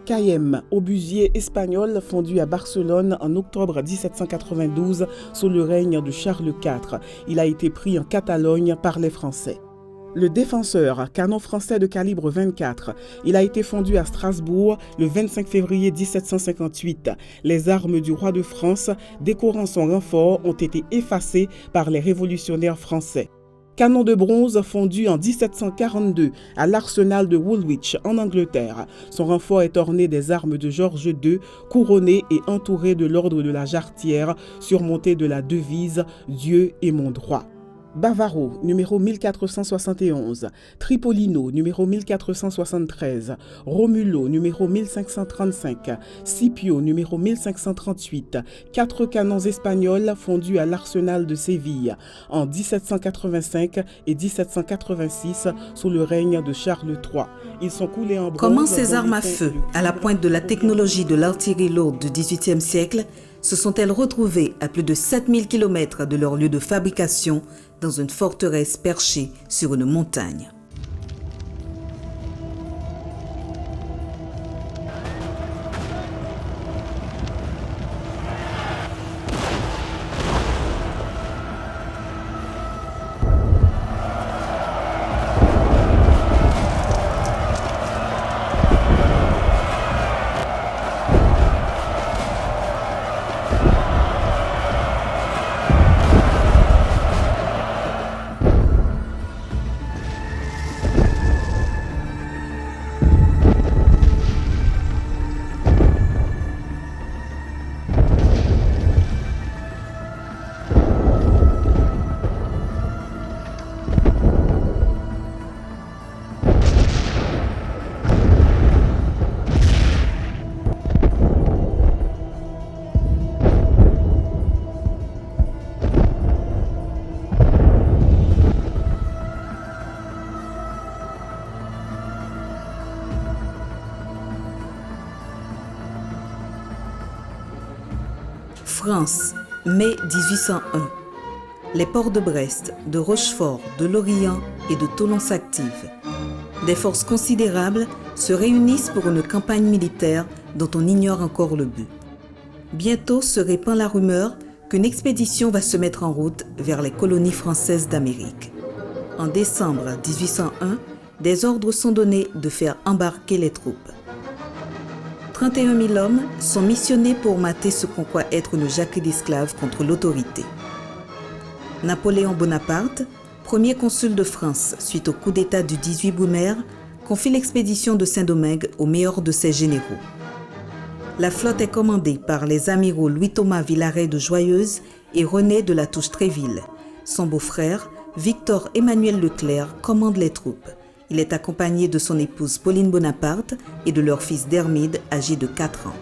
Cayem, obusier espagnol fondu à Barcelone en octobre 1792 sous le règne de Charles IV. Il a été pris en Catalogne par les Français. Le Défenseur, canon français de calibre 24. Il a été fondu à Strasbourg le 25 février 1758. Les armes du roi de France décorant son renfort ont été effacées par les révolutionnaires français. Canon de bronze fondu en 1742 à l'arsenal de Woolwich en Angleterre. Son renfort est orné des armes de George II, couronné et entouré de l'ordre de la Jarretière, surmonté de la devise « Dieu est mon droit ». Bavaro, numéro 1471, Tripolino, numéro 1473, Romulo, numéro 1535, Scipio, numéro 1538, 4 canons espagnols fondus à l'arsenal de Séville en 1785 et 1786 sous le règne de Charles III. Ils sont coulés en bronze. Comment ces armes à feu, à la pointe de la technologie de l'artillerie lourde du XVIIIe siècle, se sont-elles retrouvées à plus de 7000 km de leur lieu de fabrication dans une forteresse perchée sur une montagne? France, mai 1801. Les ports de Brest, de Rochefort, de Lorient et de Toulon s'activent. Des forces considérables se réunissent pour une campagne militaire dont on ignore encore le but. Bientôt se répand la rumeur qu'une expédition va se mettre en route vers les colonies françaises d'Amérique. En décembre 1801, des ordres sont donnés de faire embarquer les troupes. 31 000 hommes sont missionnés pour mater ce qu'on croit être une jacquerie d'esclaves contre l'autorité. Napoléon Bonaparte, premier consul de France suite au coup d'État du 18 Brumaire, confie l'expédition de Saint-Domingue au meilleur de ses généraux. La flotte est commandée par les amiraux Louis-Thomas Villaret de Joyeuse et René de la Touche-Tréville. Son beau-frère, Victor Emmanuel Leclerc, commande les troupes. Il est accompagné de son épouse Pauline Bonaparte et de leur fils Dermide, âgé de 4 ans.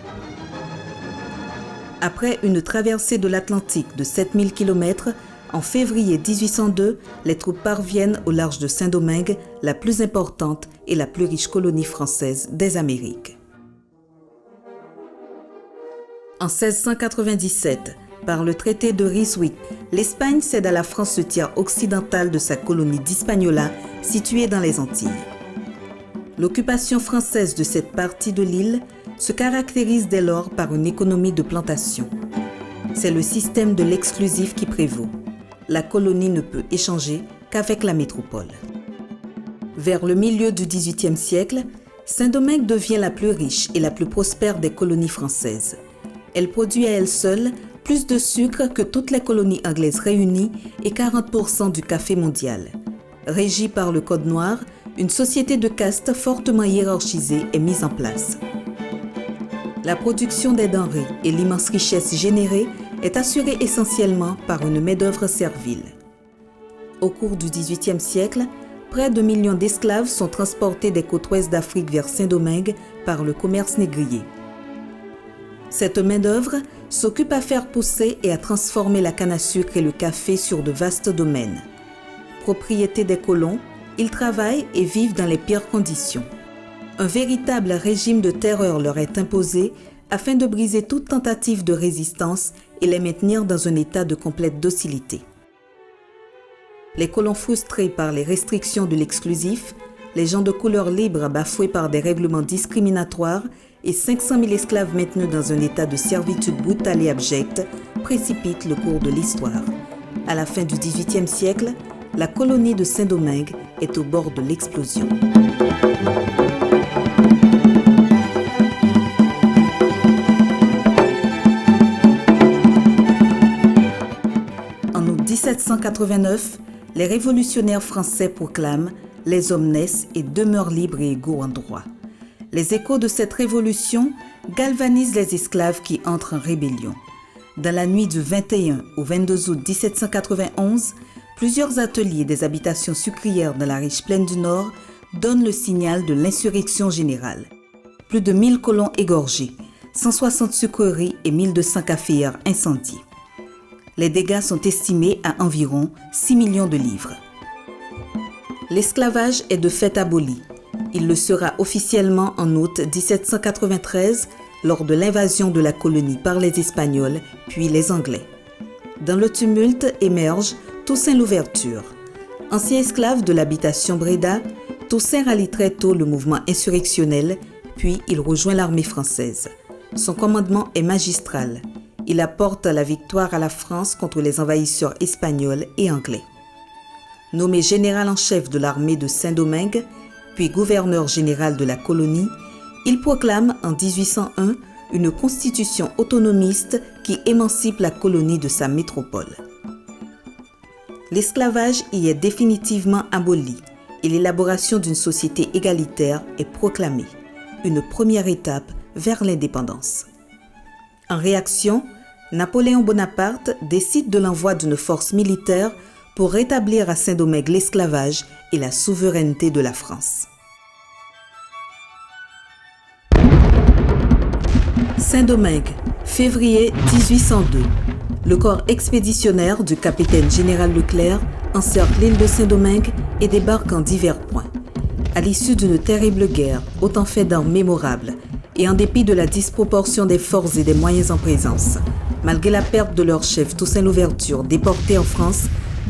Après une traversée de l'Atlantique de 7000 km, en février 1802, les troupes parviennent au large de Saint-Domingue, la plus importante et la plus riche colonie française des Amériques. En 1697, par le traité de Ryswick, l'Espagne cède à la France le tiers occidental de sa colonie d'Hispaniola, située dans les Antilles. L'occupation française de cette partie de l'île se caractérise dès lors par une économie de plantation. C'est le système de l'exclusif qui prévaut. La colonie ne peut échanger qu'avec la métropole. Vers le milieu du XVIIIe siècle, Saint-Domingue devient la plus riche et la plus prospère des colonies françaises. Elle produit à elle seule plus de sucre que toutes les colonies anglaises réunies et 40% du café mondial. Régie par le Code noir, une société de caste fortement hiérarchisée est mise en place. La production des denrées et l'immense richesse générée est assurée essentiellement par une main-d'œuvre servile. Au cours du XVIIIe siècle, près de 1 million d'esclaves sont transportés des côtes ouest d'Afrique vers Saint-Domingue par le commerce négrier. Cette main-d'œuvre s'occupe à faire pousser et à transformer la canne à sucre et le café sur de vastes domaines. Propriété des colons, ils travaillent et vivent dans les pires conditions. Un véritable régime de terreur leur est imposé afin de briser toute tentative de résistance et les maintenir dans un état de complète docilité. Les colons frustrés par les restrictions de l'exclusif, les gens de couleur libre bafoués par des règlements discriminatoires et 500 000 esclaves maintenus dans un état de servitude brutale et abjecte précipitent le cours de l'histoire. À la fin du XVIIIe siècle, la colonie de Saint-Domingue est au bord de l'explosion. En août 1789, les révolutionnaires français proclament « Les hommes naissent et demeurent libres et égaux en droit ». Les échos de cette révolution galvanisent les esclaves qui entrent en rébellion. Dans la nuit du 21 au 22 août 1791, plusieurs ateliers des habitations sucrières dans la riche plaine du Nord donnent le signal de l'insurrection générale. Plus de 1000 colons égorgés, 160 sucreries et 1200 caféières incendiées. Les dégâts sont estimés à environ 6 millions de livres. L'esclavage est de fait aboli. Il le sera officiellement en août 1793 lors de l'invasion de la colonie par les Espagnols puis les Anglais. Dans le tumulte émerge Toussaint Louverture. Ancien esclave de l'habitation Bréda, Toussaint rallie très tôt le mouvement insurrectionnel, puis il rejoint l'armée française. Son commandement est magistral. Il apporte la victoire à la France contre les envahisseurs espagnols et anglais. Nommé général en chef de l'armée de Saint-Domingue, puis gouverneur général de la colonie, il proclame en 1801 une constitution autonomiste qui émancipe la colonie de sa métropole. L'esclavage y est définitivement aboli et l'élaboration d'une société égalitaire est proclamée, une première étape vers l'indépendance. En réaction, Napoléon Bonaparte décide de l'envoi d'une force militaire pour rétablir à Saint-Domingue l'esclavage et la souveraineté de la France. Saint-Domingue, février 1802. Le corps expéditionnaire du capitaine général Leclerc encercle l'île de Saint-Domingue et débarque en divers points. À l'issue d'une terrible guerre, autant fait d'armes mémorables, et en dépit de la disproportion des forces et des moyens en présence, malgré la perte de leur chef Toussaint Louverture déporté en France,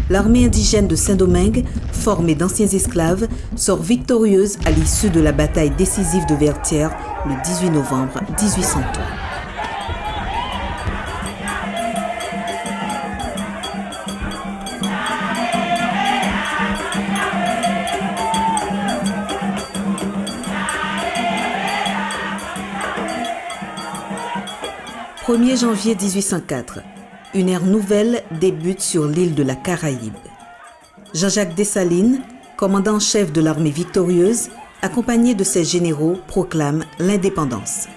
l'armée indigène de Saint-Domingue, formée d'anciens esclaves, sort victorieuse à l'issue de la bataille décisive de Vertières le 18 novembre 1803. « 1er janvier 1804. Une ère nouvelle débute sur l'île de la Caraïbe. Jean-Jacques Dessalines, commandant en chef de l'armée victorieuse, accompagné de ses généraux, proclame l'indépendance.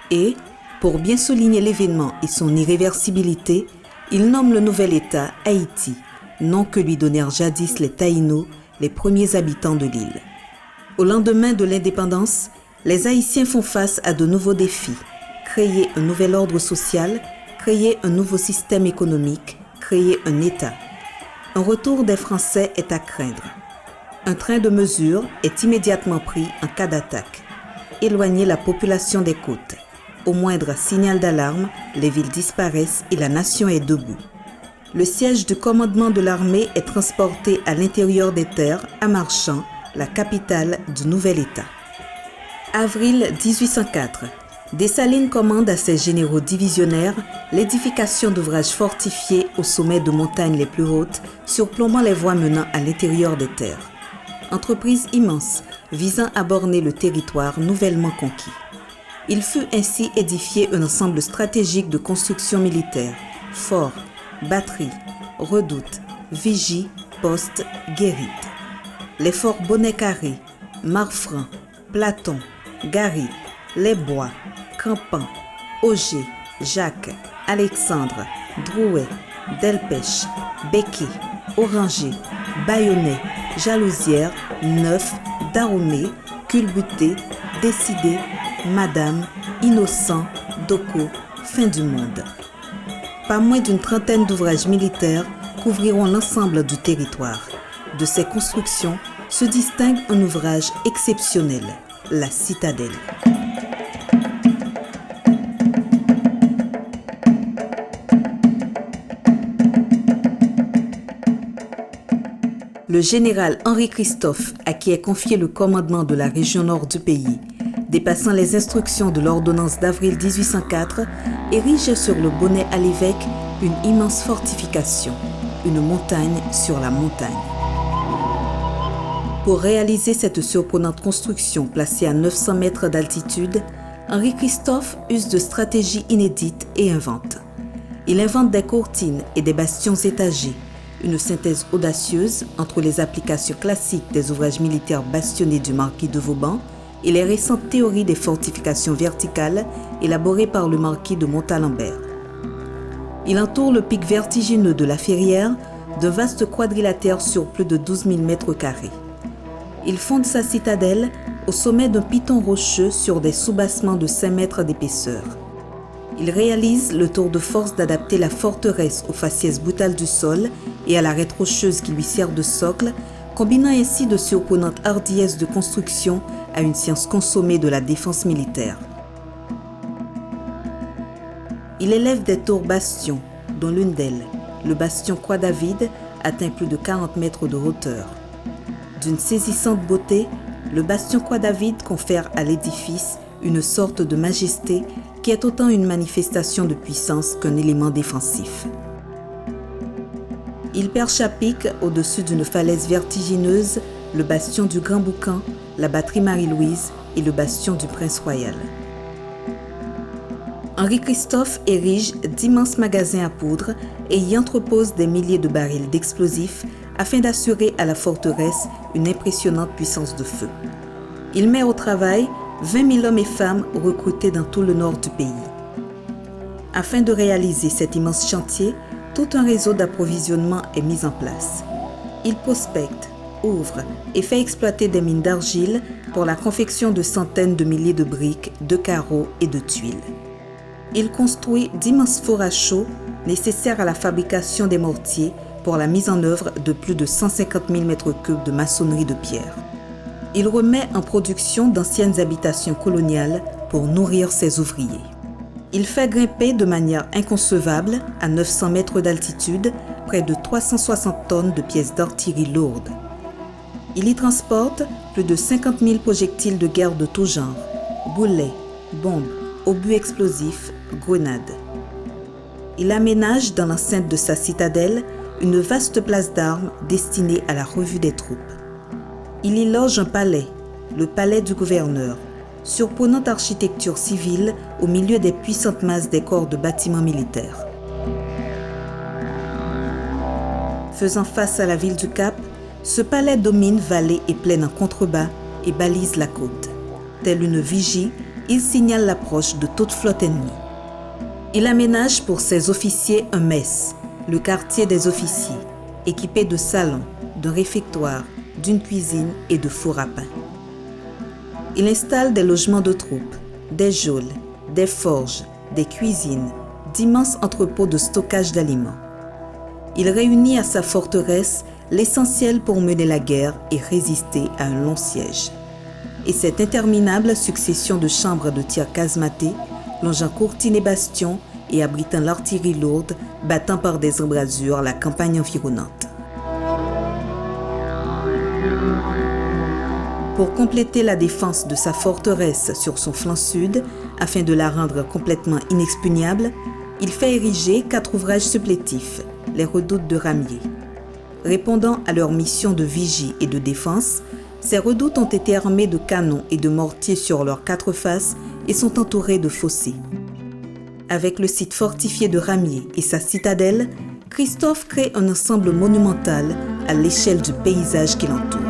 Et, pour bien souligner l'événement et son irréversibilité, il nomme le nouvel État Haïti, nom que lui donnèrent jadis les Taïnos, les premiers habitants de l'île. Au lendemain de l'indépendance, les Haïtiens font face à de nouveaux défis. Créer un nouvel ordre social, créer un nouveau système économique, créer un État. Un retour des Français est à craindre. Un train de mesures est immédiatement pris en cas d'attaque. Éloigner la population des côtes. Au moindre signal d'alarme, les villes disparaissent et la nation est debout. Le siège du commandement de l'armée est transporté à l'intérieur des terres, à Marchand, la capitale du nouvel État. Avril 1804. Dessalines commande à ses généraux divisionnaires l'édification d'ouvrages fortifiés au sommet de montagnes les plus hautes, surplombant les voies menant à l'intérieur des terres. Entreprise immense, visant à borner le territoire nouvellement conquis. Il fut ainsi édifié un ensemble stratégique de constructions militaires, forts, batteries, redoutes, vigies, postes, guérites. Les forts Bonnet-Carré, Marfranc, Platon, Gary, Les Bois, Campan, Auger, Jacques, Alexandre, Drouet, Delpech, Becquet, Oranger, Bayonnet, Jalousière, Neuf, Dahomey, Culbuté, Décidé, Madame, Innocent, Doko, Fin du monde. Pas moins d'une trentaine d'ouvrages militaires couvriront l'ensemble du territoire. De ces constructions se distingue un ouvrage exceptionnel, la citadelle. Le général Henri Christophe, à qui est confié le commandement de la région nord du pays, dépassant les instructions de l'ordonnance d'avril 1804, érige sur le Bonnet à l'évêque une immense fortification, une montagne sur la montagne. Pour réaliser cette surprenante construction placée à 900 mètres d'altitude, Henri-Christophe use de stratégies inédites et invente. Il invente des courtines et des bastions étagés, une synthèse audacieuse entre les applications classiques des ouvrages militaires bastionnés du marquis de Vauban et les récentes théories des fortifications verticales élaborées par le marquis de Montalembert. Il entoure le pic vertigineux de la Ferrière d'un vaste quadrilatère sur plus de 12 000 mètres carrés. Il fonde sa citadelle au sommet d'un piton rocheux sur des soubassements de 5 mètres d'épaisseur. Il réalise le tour de force d'adapter la forteresse aux faciès brutales du sol et à l'arête rocheuse qui lui sert de socle, combinant ainsi de surprenantes hardiesses de construction à une science consommée de la défense militaire. Il élève des tours bastions, dont l'une d'elles, le bastion Croix-David, atteint plus de 40 mètres de hauteur. D'une saisissante beauté, le bastion Croix-David confère à l'édifice une sorte de majesté qui est autant une manifestation de puissance qu'un élément défensif. Il perche à pic au-dessus d'une falaise vertigineuse le bastion du Grand Boucan, la batterie Marie-Louise et le bastion du Prince Royal. Henri-Christophe érige d'immenses magasins à poudre et y entrepose des milliers de barils d'explosifs afin d'assurer à la forteresse une impressionnante puissance de feu. Il met au travail 20 000 hommes et femmes recrutés dans tout le nord du pays. Afin de réaliser cet immense chantier, tout un réseau d'approvisionnement est mis en place. Il prospecte, ouvre et fait exploiter des mines d'argile pour la confection de centaines de milliers de briques, de carreaux et de tuiles. Il construit d'immenses fours à chaux nécessaires à la fabrication des mortiers pour la mise en œuvre de plus de 150 000 m3 de maçonnerie de pierre. Il remet en production d'anciennes habitations coloniales pour nourrir ses ouvriers. Il fait grimper de manière inconcevable, à 900 mètres d'altitude, près de 360 tonnes de pièces d'artillerie lourdes. Il y transporte plus de 50 000 projectiles de guerre de tout genre, boulets, bombes, obus explosifs, grenades. Il aménage dans l'enceinte de sa citadelle une vaste place d'armes destinée à la revue des troupes. Il y loge un palais, le palais du gouverneur, surprenante architecture civile au milieu des puissantes masses des corps de bâtiments militaires. Faisant face à la ville du Cap, ce palais domine vallée et plaine en contrebas et balise la côte. Tel une vigie, il signale l'approche de toute flotte ennemie. Il aménage pour ses officiers un mess, le quartier des officiers, équipé de salons, d'un réfectoire, d'une cuisine et de fours à pain. Il installe des logements de troupes, des geôles, des forges, des cuisines, d'immenses entrepôts de stockage d'aliments. Il réunit à sa forteresse l'essentiel pour mener la guerre et résister à un long siège. Et cette interminable succession de chambres de tir casematées, longeant courtines et bastions et abritant l'artillerie lourde, battant par des embrasures la campagne environnante. Pour compléter la défense de sa forteresse sur son flanc sud, afin de la rendre complètement inexpugnable, il fait ériger 4 ouvrages supplétifs, les redoutes de Ramier. Répondant à leur mission de vigie et de défense, ces redoutes ont été armées de canons et de mortiers sur leurs 4 faces et sont entourées de fossés. Avec le site fortifié de Ramier et sa citadelle, Christophe crée un ensemble monumental à l'échelle du paysage qui l'entoure.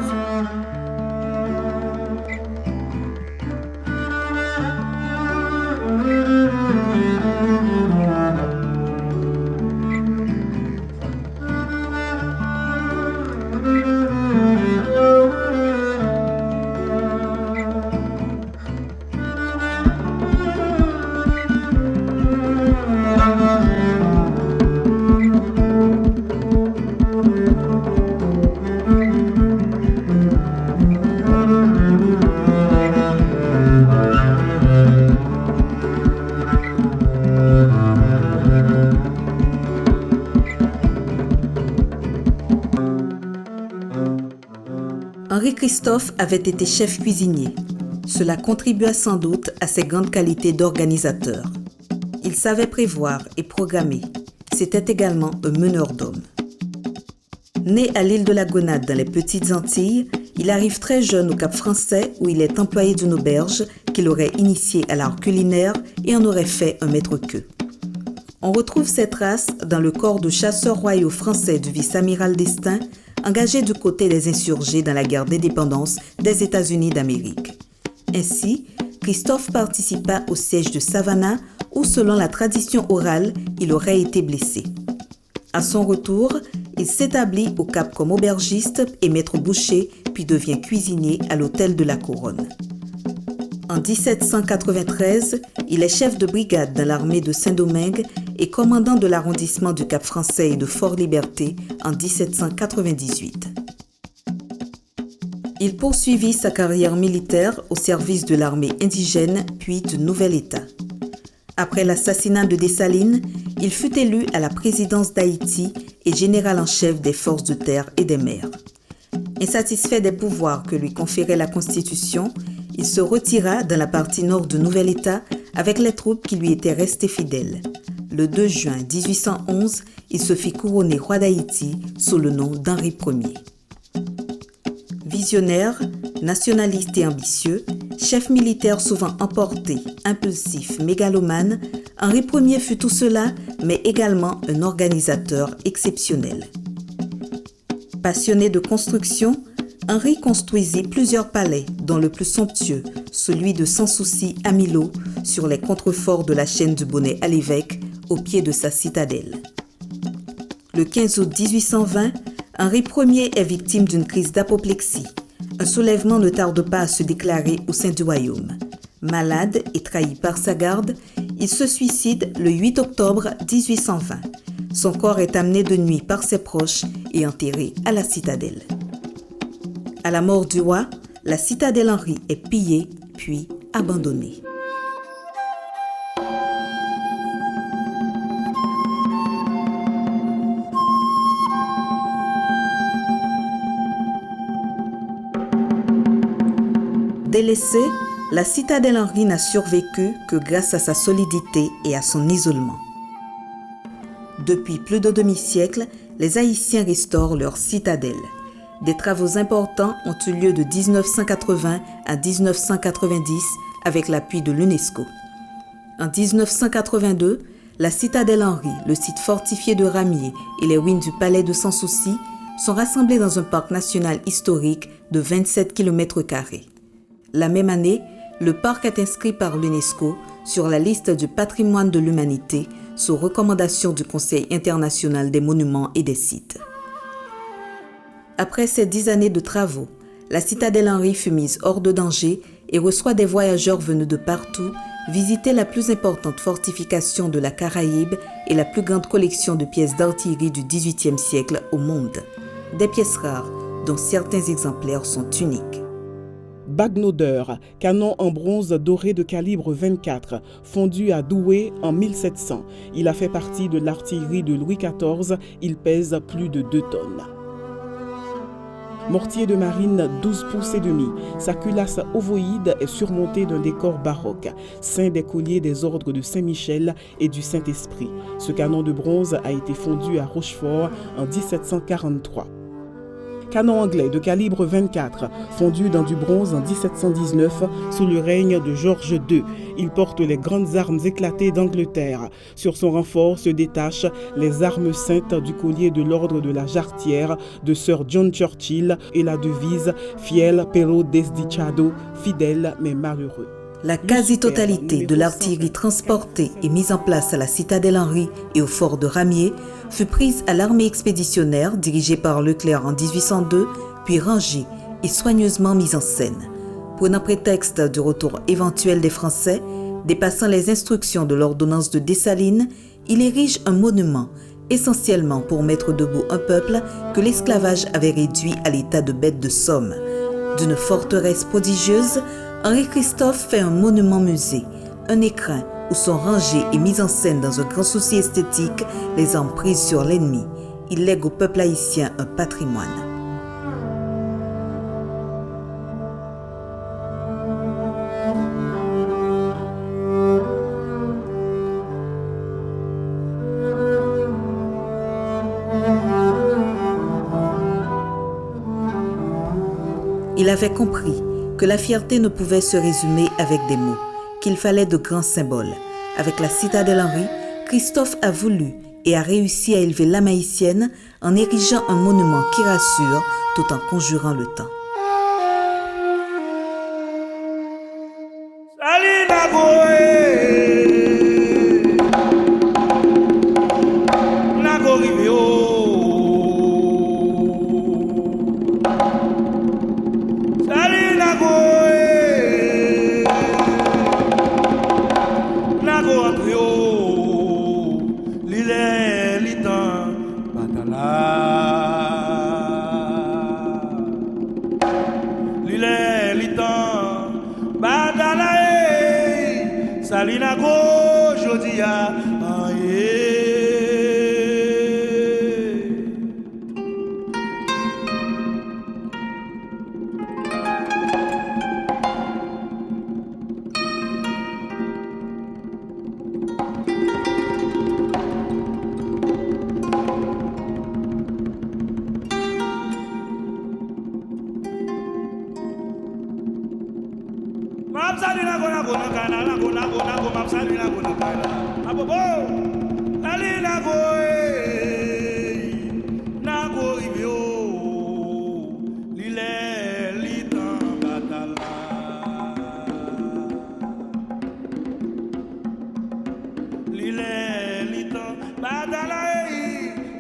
Henri-Christophe avait été chef cuisinier. Cela contribua sans doute à ses grandes qualités d'organisateur. Il savait prévoir et programmer. C'était également un meneur d'hommes. Né à l'île de la Gonâde dans les Petites Antilles, il arrive très jeune au Cap Français où il est employé d'une auberge qu'il aurait initié à l'art culinaire et en aurait fait un maître-queux. On retrouve ses traces dans le corps de chasseurs royaux français du vice-amiral d'Estaing, engagé du côté des insurgés dans la guerre d'indépendance des États-Unis d'Amérique. Ainsi, Christophe participa au siège de Savannah où, selon la tradition orale, il aurait été blessé. À son retour, il s'établit au Cap comme aubergiste et maître boucher, puis devient cuisinier à l'hôtel de la Couronne. En 1793, il est chef de brigade dans l'armée de Saint-Domingue et commandant de l'arrondissement du Cap Français et de Fort-Liberté en 1798. Il poursuivit sa carrière militaire au service de l'armée indigène puis du Nouvel État. Après l'assassinat de Dessalines, il fut élu à la présidence d'Haïti et général en chef des forces de terre et des mers. Insatisfait des pouvoirs que lui conférait la Constitution, il se retira dans la partie nord du Nouvel État avec les troupes qui lui étaient restées fidèles. Le 2 juin 1811, il se fit couronner roi d'Haïti sous le nom d'Henri Ier. Visionnaire, nationaliste et ambitieux, chef militaire souvent emporté, impulsif, mégalomane, Henri Ier fut tout cela, mais également un organisateur exceptionnel. Passionné de construction, Henri construisit plusieurs palais, dont le plus somptueux, celui de Sans Souci à Millau, sur les contreforts de la chaîne du Bonnet à l'évêque, au pied de sa citadelle. Le 15 août 1820, Henri Ier est victime d'une crise d'apoplexie. Un soulèvement ne tarde pas à se déclarer au sein du royaume. Malade et trahi par sa garde, il se suicide le 8 octobre 1820. Son corps est amené de nuit par ses proches et enterré à la citadelle. À la mort du roi, la citadelle Henri est pillée puis abandonnée. Délaissée, la citadelle Henri n'a survécu que grâce à sa solidité et à son isolement. Depuis plus de demi-siècle, les Haïtiens restaurent leur citadelle. Des travaux importants ont eu lieu de 1980 à 1990 avec l'appui de l'UNESCO. En 1982, la citadelle Henri, le site fortifié de Ramier et les ruines du palais de Sans Souci sont rassemblés dans un parc national historique de 27 km². La même année, le parc est inscrit par l'UNESCO sur la liste du patrimoine de l'humanité sous recommandation du Conseil international des monuments et des sites. Après ces 10 années de travaux, la citadelle Henri fut mise hors de danger et reçoit des voyageurs venus de partout visiter la plus importante fortification de la Caraïbe et la plus grande collection de pièces d'artillerie du XVIIIe siècle au monde. Des pièces rares dont certains exemplaires sont uniques. Bagnoder, canon en bronze doré de calibre 24, fondu à Douai en 1700. Il a fait partie de l'artillerie de Louis XIV. Il pèse plus de 2 tonnes. Mortier de marine 12 pouces et demi. Sa culasse ovoïde est surmontée d'un décor baroque, ceint des colliers des ordres de Saint-Michel et du Saint-Esprit. Ce canon de bronze a été fondu à Rochefort en 1743. Canon anglais de calibre 24, fondu dans du bronze en 1719 sous le règne de George II. Il porte les grandes armes éclatées d'Angleterre. Sur son renfort se détachent les armes saintes du collier de l'ordre de la Jarretière de Sir John Churchill et la devise « Fiel pero desdichado », fidèle mais malheureux. La quasi-totalité de l'artillerie transportée et mise en place à la citadelle Henri et au fort de Ramier fut prise à l'armée expéditionnaire dirigée par Leclerc en 1802, puis rangée et soigneusement mise en scène. Prenant prétexte du retour éventuel des Français, dépassant les instructions de l'ordonnance de Dessalines, il érige un monument, essentiellement pour mettre debout un peuple que l'esclavage avait réduit à l'état de bête de somme. D'une forteresse prodigieuse, Henri-Christophe fait un monument-musée, un écrin où sont rangées et mises en scène dans un grand souci esthétique les armes prises sur l'ennemi. Il lègue au peuple haïtien un patrimoine. Il avait compris que la fierté ne pouvait se résumer avec des mots, qu'il fallait de grands symboles. Avec la citadelle Henri, Christophe a voulu et a réussi à élever l'âme haïtienne en érigeant un monument qui rassure tout en conjurant le temps. Salinago jodia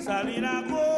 Salinago